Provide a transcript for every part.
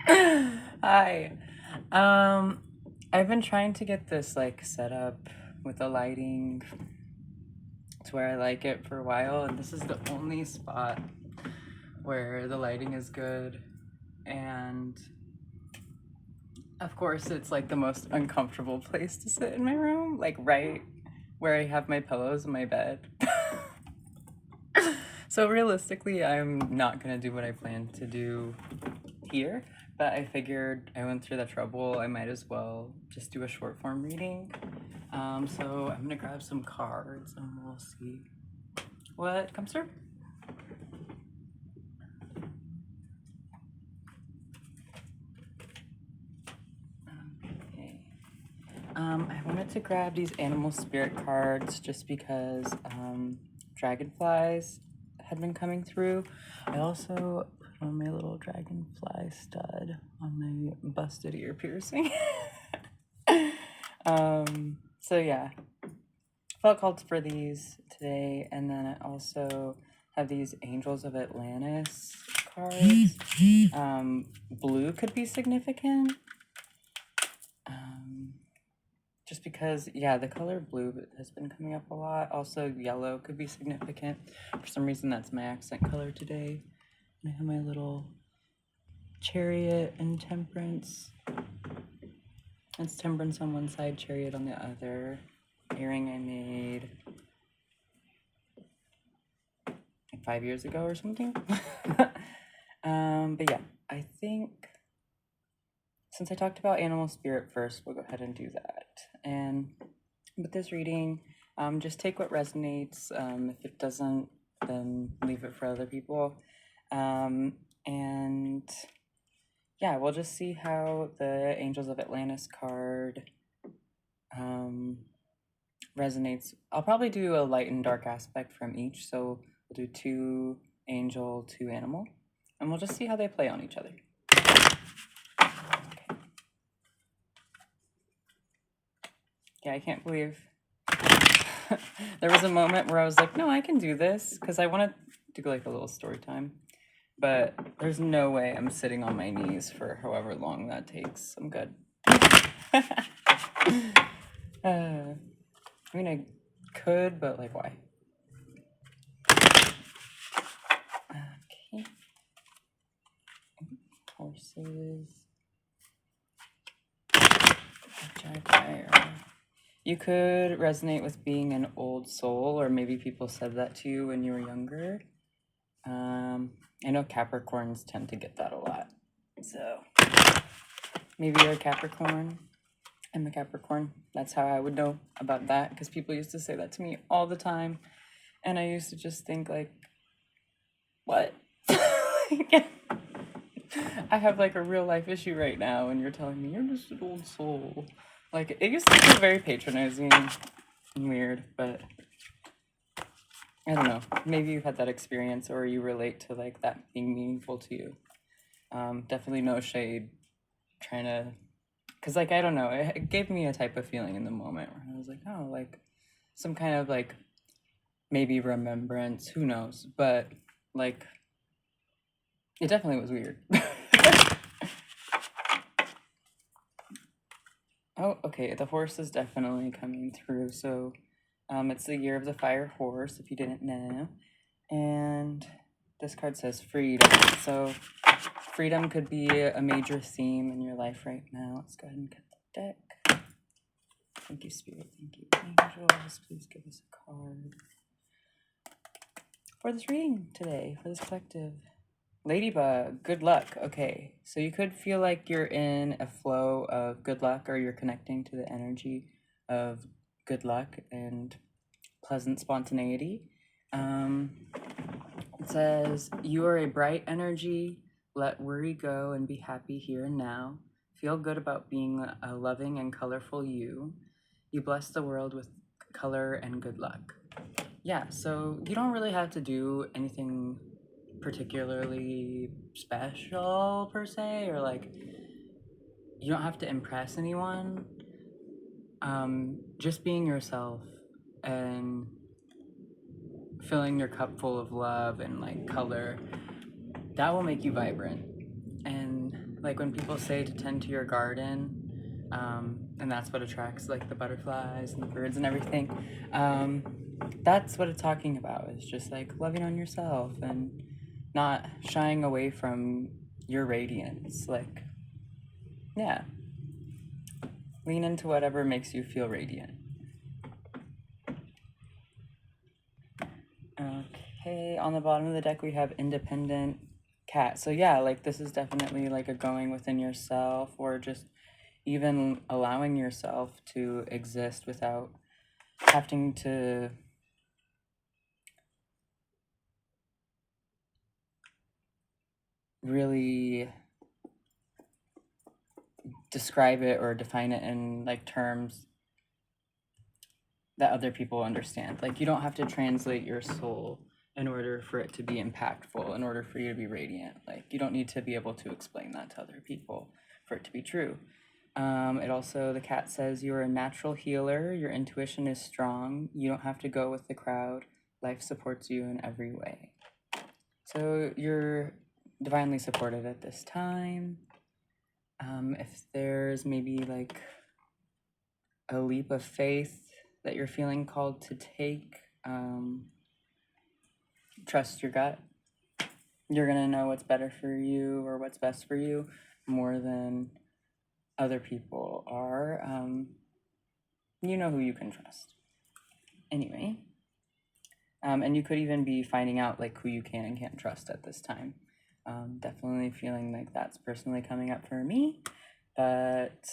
Hi. Um, I've been trying to get this like set up with the lighting to where I like it for a while, and this is the only spot where the lighting is good. And of course, it's like the most uncomfortable place to sit in my room, like right where I have my pillows in my bed. So realistically, I'm not gonna do what I plan to do here, but I figured I went through the trouble, I might as well just do a short form reading. So I'm gonna grab some cards and we'll see what comes through. Okay. I wanted to grab these animal spirit cards just because dragonflies had been coming through. I also put on my little dragonfly stud on my busted ear piercing. So yeah, felt called for these today, and then I also have these Angels of Atlantis cards. Blue could be significant. Just because, yeah, the color blue has been coming up a lot. Also, yellow could be significant. For some reason, that's my accent color today. And I have my little chariot and temperance. It's temperance on one side, chariot on the other. Earring I made like 5 years ago or something. But yeah, I think since I talked about animal spirit first, we'll go ahead and do that. And with this reading, just take what resonates. If it doesn't, then leave it for other people. And yeah, we'll just see how the Angels of Atlantis card resonates. I'll probably do a light and dark aspect from each. So we'll do 2 angel, 2 animal, and we'll just see how they play on each other. Okay. Yeah, I can't believe there was a moment where I was like, no, I can do this, because I wanted to do like a little story time, but there's no way I'm sitting on my knees for however long that takes. I'm good. I mean, I could, but like, why? Okay. Horses. Jaguar. You could resonate with being an old soul, or maybe people said that to you when you were younger. I know Capricorns tend to get that a lot. So maybe you're a Capricorn. I'm a Capricorn. That's how I would know about that, because people used to say that to me all the time. And I used to just think like, what? I have like a real life issue right now, and you're telling me you're just an old soul. Like, it used to be very patronizing and weird, but I don't know. Maybe you've had that experience, or you relate to like that being meaningful to you. Definitely no shade trying to, because like, I don't know, it gave me a type of feeling in the moment where I was like, oh, like some kind of like maybe remembrance, who knows, but like it definitely was weird. Oh, okay, the horse is definitely coming through. So it's the year of the fire horse, if you didn't know. And this card says freedom. So freedom could be a major theme in your life right now. Let's go ahead and cut the deck. Thank you, Spirit. Thank you, angels. Please give us a card for this reading today, for this collective. Ladybug, good luck. Okay, so you could feel like you're in a flow of good luck, or you're connecting to the energy of good luck and pleasant spontaneity. It says, you are a bright energy. Let worry go and be happy here and now. Feel good about being a loving and colorful you. You bless the world with color and good luck. Yeah, so you don't really have to do anything particularly special per se, or like you don't have to impress anyone. Just being yourself and filling your cup full of love and like color, that will make you vibrant. And like when people say to tend to your garden, and that's what attracts like the butterflies and the birds and everything. That's what it's talking about. It's just like loving on yourself and not shying away from your radiance. Like, yeah, lean into whatever makes you feel radiant. Okay, on the bottom of the deck we have independent cat. So yeah, like this is definitely like a going within yourself, or just even allowing yourself to exist without having to really describe it or define it in like terms that other people understand. Like you don't have to translate your soul in order for it to be impactful, in order for you to be radiant. Like you don't need to be able to explain that to other people for it to be true. It also, the cat says, you're a natural healer. Your intuition is strong. You don't have to go with the crowd. Life supports you in every way. So you're divinely supported at this time. If there's maybe like a leap of faith that you're feeling called to take, trust your gut. You're gonna know what's better for you or what's best for you more than other people are. You know who you can trust. Anyway, and you could even be finding out like who you can and can't trust at this time. Definitely feeling like that's personally coming up for me, but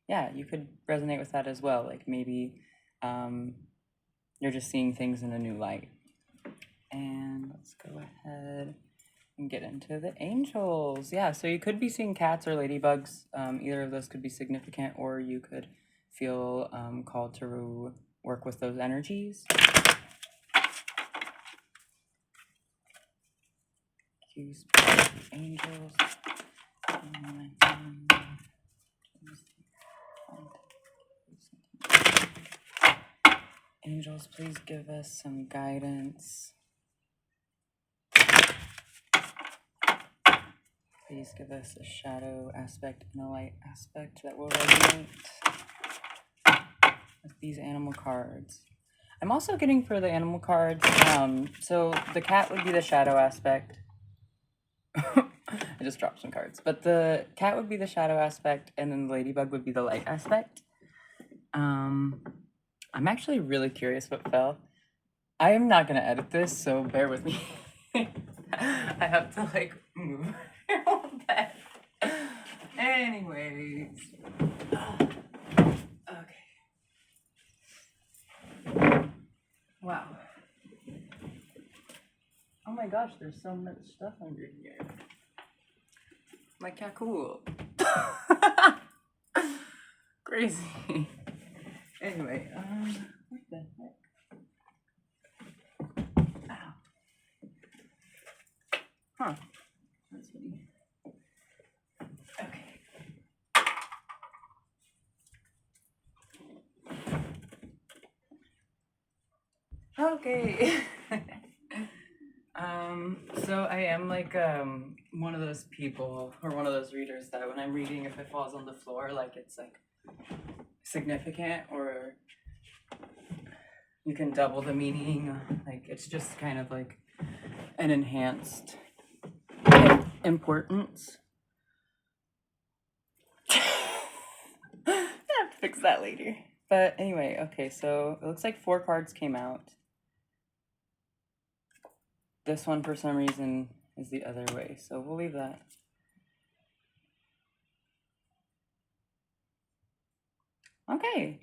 yeah, you could resonate with that as well. Like maybe you're just seeing things in a new light. And let's go ahead and get into the angels. Yeah, so you could be seeing cats or ladybugs. Either of those could be significant, or you could feel called to work with those energies. Use angels. Angels, please give us some guidance. Please give us a shadow aspect and a light aspect that will resonate with these animal cards. I'm also getting for the animal cards, so the cat would be the shadow aspect. I just dropped some cards. But the cat would be the shadow aspect, and then the ladybug would be the light aspect. I'm actually really curious what fell. I am not going to edit this, so bear with me. I have to, like, move a little bit. Anyways. Okay. Wow. Oh my gosh, there's so much stuff under here. Like, yeah, cool. Crazy. Anyway, what the heck? Ow. Huh. That's funny. Okay. Okay. So I am like one of those people or one of those readers that when I'm reading, if it falls on the floor, like it's like significant, or you can double the meaning. Like it's just kind of like an enhanced importance. I have to fix that later. But anyway, okay, so it looks like 4 cards came out. This one, for some reason, is the other way, so we'll leave that. Okay.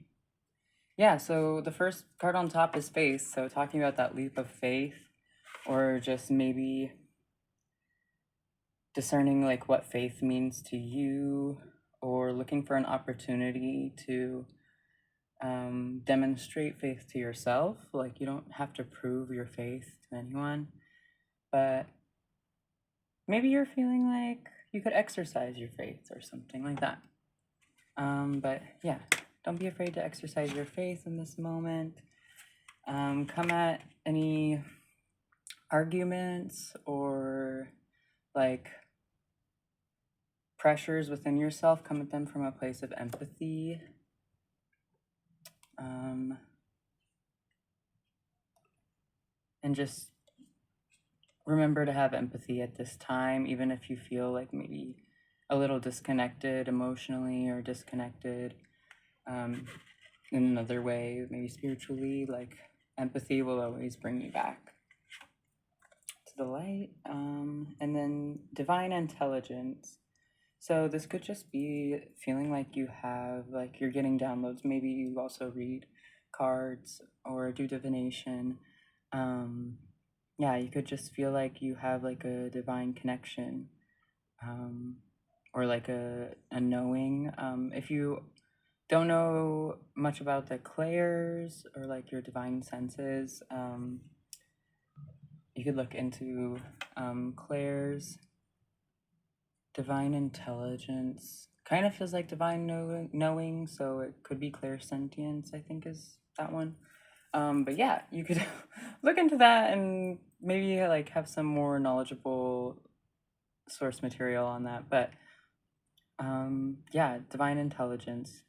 Yeah, so the first card on top is faith, so talking about that leap of faith, or just maybe discerning like what faith means to you, or looking for an opportunity to demonstrate faith to yourself. Like you don't have to prove your faith to anyone, but maybe you're feeling like you could exercise your faith or something like that. But yeah, don't be afraid to exercise your faith in this moment. Come at any arguments or like pressures within yourself, come at them from a place of empathy. And just remember to have empathy at this time, even if you feel like maybe a little disconnected emotionally or disconnected in another way, maybe spiritually. Like, empathy will always bring you back to the light. And then divine intelligence. So this could just be feeling like you have, like, you're getting downloads. Maybe you also read cards or do divination. Yeah, you could just feel like you have like a divine connection, or like a knowing. If you don't know much about the clairs or like your divine senses, you could look into clairs. Divine intelligence kind of feels like divine knowing, so it could be clairsentience, I think is that one. But yeah, you could look into that and maybe like have some more knowledgeable source material on that. But yeah, divine intelligence,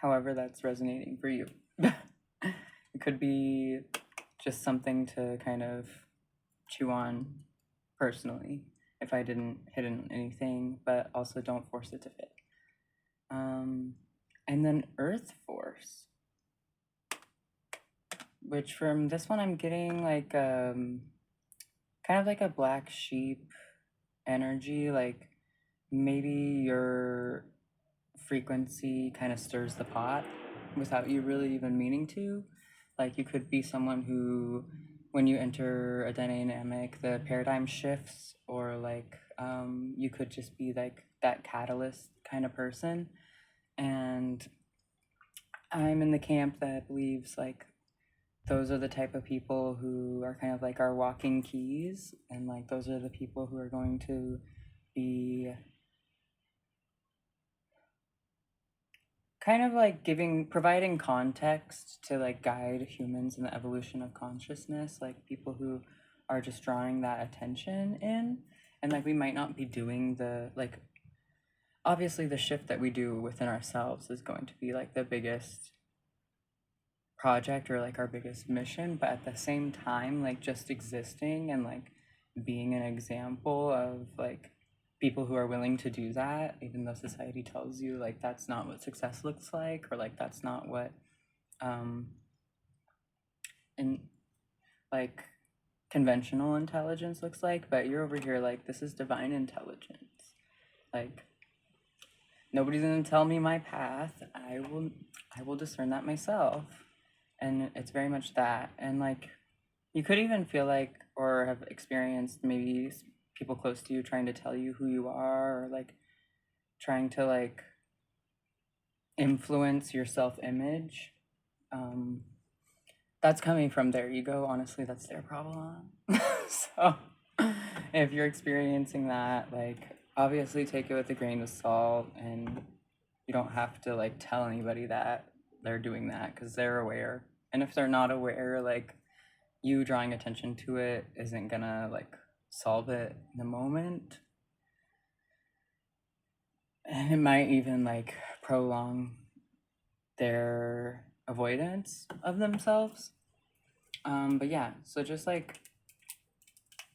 however that's resonating for you. It could be just something to kind of chew on personally if I didn't hit on anything, but also don't force it to fit. And then Earth Force, which from this one I'm getting like kind of like a black sheep energy, like maybe your frequency kind of stirs the pot without you really even meaning to. Like, you could be someone who, when you enter a dynamic, the paradigm shifts, or like you could just be like that catalyst kind of person. And I'm in the camp that believes like those are the type of people who are kind of like our walking keys, and like those are the people who are going to be kind of like providing context to like guide humans in the evolution of consciousness, like people who are just drawing that attention in. And like we might not be doing the, like, obviously the shift that we do within ourselves is going to be like the biggest project or like our biggest mission, but at the same time, like just existing and like being an example of like people who are willing to do that, even though society tells you like that's not what success looks like, or like that's not what in like conventional intelligence looks like. But you're over here like, this is divine intelligence. Like, nobody's gonna tell me my path. I will discern that myself. And it's very much that. And like, you could even feel like, or have experienced maybe people close to you trying to tell you who you are, or like trying to like influence your self-image. That's coming from their ego. Honestly, that's their problem. So if you're experiencing that, like, obviously take it with a grain of salt, and you don't have to like tell anybody that they're doing that, because they're aware. And if they're not aware, like, you drawing attention to it isn't gonna like solve it in the moment, and it might even like prolong their avoidance of themselves. But yeah, so just like,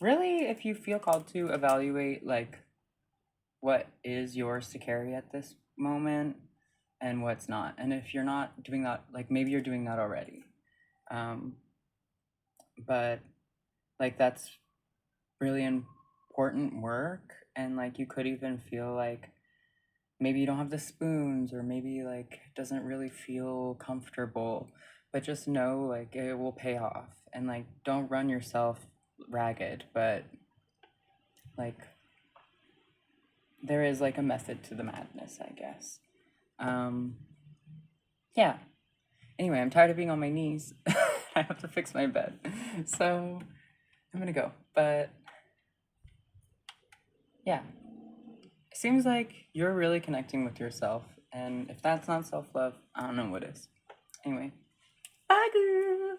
really, if you feel called to, evaluate like what is yours to carry at this moment and what's not. And if you're not doing that, like maybe you're doing that already, but like that's really important work. And like, you could even feel like maybe you don't have the spoons, or maybe like it doesn't really feel comfortable, but just know like it will pay off. And like, don't run yourself ragged, but like there is like a method to the madness, I guess. Yeah, anyway, I'm tired of being on my knees. I have to fix my bed, so I'm gonna go. But yeah, it seems like you're really connecting with yourself, and if that's not self-love, I don't know what is. Anyway, bye, girl.